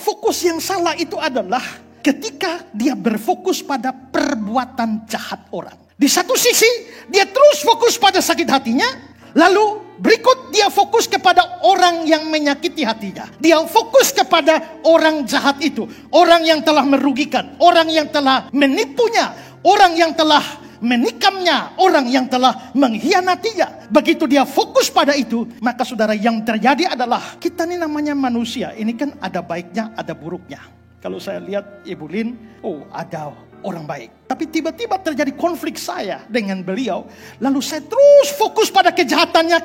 fokus yang salah itu adalah ketika dia berfokus pada perbuatan jahat orang. Di satu sisi dia terus fokus pada sakit hatinya, lalu berikut dia fokus kepada orang yang menyakiti hatinya. Dia fokus kepada orang jahat itu, orang yang telah merugikan, orang yang telah menipunya, orang yang telah menikamnya, orang yang telah mengkhianatinya. Begitu dia fokus pada itu, maka saudara, yang terjadi adalah kita ini namanya manusia. Ini kan ada baiknya, ada buruknya. Kalau saya lihat Ibu Lin, ada orang baik. Tapi tiba-tiba terjadi konflik saya dengan beliau. Lalu saya terus fokus pada kejahatannya,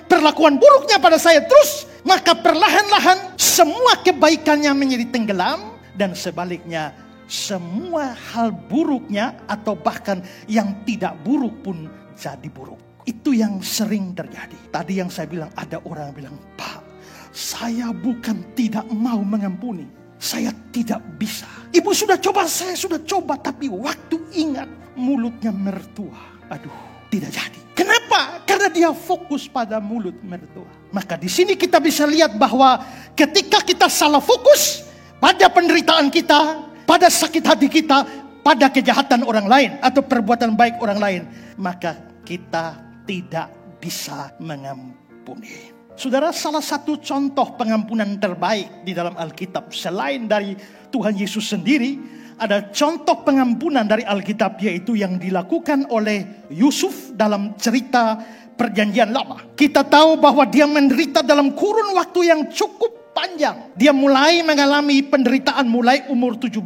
perlakuan buruknya pada saya terus. Maka perlahan-lahan semua kebaikannya menjadi tenggelam. Dan sebaliknya, semua hal buruknya atau bahkan yang tidak buruk pun jadi buruk. Itu yang sering terjadi. Tadi yang saya bilang, ada orang bilang, Pak, saya bukan tidak mau mengampuni, saya tidak bisa. Ibu sudah coba, saya sudah coba, tapi waktu ingat mulutnya mertua, tidak jadi. Kenapa? Karena dia fokus pada mulut mertua. Maka di sini kita bisa lihat bahwa ketika kita salah fokus pada penderitaan kita, pada sakit hati kita, pada kejahatan orang lain atau perbuatan baik orang lain, maka kita tidak bisa mengampuni. Saudara, salah satu contoh pengampunan terbaik di dalam Alkitab selain dari Tuhan Yesus sendiri, ada contoh pengampunan dari Alkitab, yaitu yang dilakukan oleh Yusuf dalam cerita Perjanjian Lama. Kita tahu bahwa dia menderita dalam kurun waktu yang cukup panjang. Dia mulai mengalami penderitaan mulai umur 17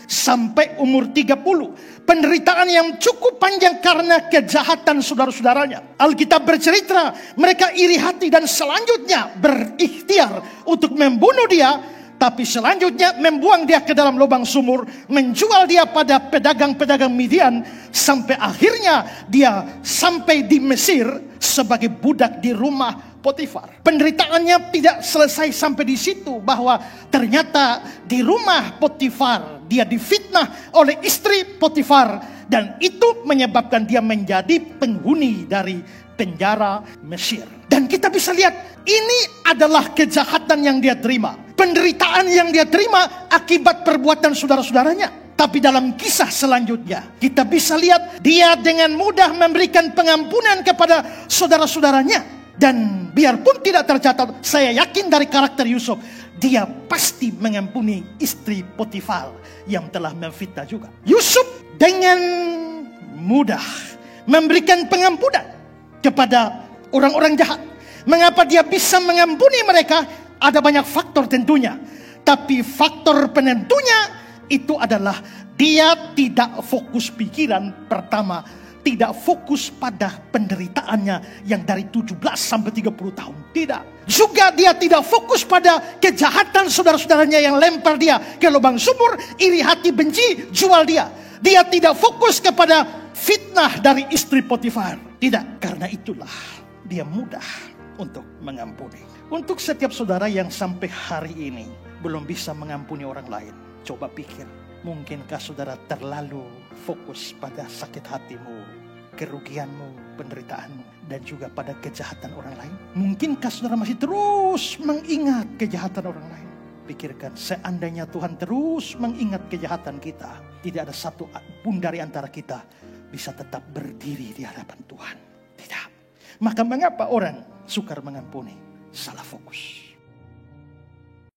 sampai umur 30. Penderitaan yang cukup panjang karena kejahatan saudara-saudaranya. Alkitab bercerita mereka iri hati dan selanjutnya berikhtiar untuk membunuh dia. Tapi selanjutnya membuang dia ke dalam lubang sumur, menjual dia pada pedagang-pedagang Midian, sampai akhirnya dia sampai di Mesir sebagai budak di rumah Potifar. Penderitaannya tidak selesai sampai di situ, bahwa ternyata di rumah Potifar dia difitnah oleh istri Potifar, dan itu menyebabkan dia menjadi penghuni dari penjara Mesir. Dan kita bisa lihat ini adalah kejahatan yang dia terima, penderitaan yang dia terima akibat perbuatan saudara-saudaranya. Tapi dalam kisah selanjutnya kita bisa lihat dia dengan mudah memberikan pengampunan kepada saudara-saudaranya. Dan biarpun tidak tercatat, saya yakin dari karakter Yusuf, dia pasti mengampuni istri Potifar yang telah memfitnah juga. Yusuf dengan mudah memberikan pengampunan kepada orang-orang jahat. Mengapa dia bisa mengampuni mereka? Ada banyak faktor tentunya. Tapi faktor penentunya itu adalah dia tidak fokus pikiran pertama, tidak fokus pada penderitaannya yang dari 17 sampai 30 tahun. Tidak. Juga dia tidak fokus pada kejahatan saudara-saudaranya yang lempar dia ke lubang sumur, iri hati, benci, jual dia. Dia tidak fokus kepada fitnah dari istri Potifar. Tidak. Karena itulah dia mudah untuk mengampuni. Untuk setiap saudara yang sampai hari ini belum bisa mengampuni orang lain, coba pikir, mungkinkah saudara terlalu fokus pada sakit hatimu, kerugianmu, penderitaanmu, dan juga pada kejahatan orang lain? Mungkinkah saudara masih terus mengingat kejahatan orang lain? Pikirkan, seandainya Tuhan terus mengingat kejahatan kita, tidak ada satu pun dari antara kita bisa tetap berdiri di hadapan Tuhan. Tidak. Maka mengapa orang sukar mengampuni? Salah fokus.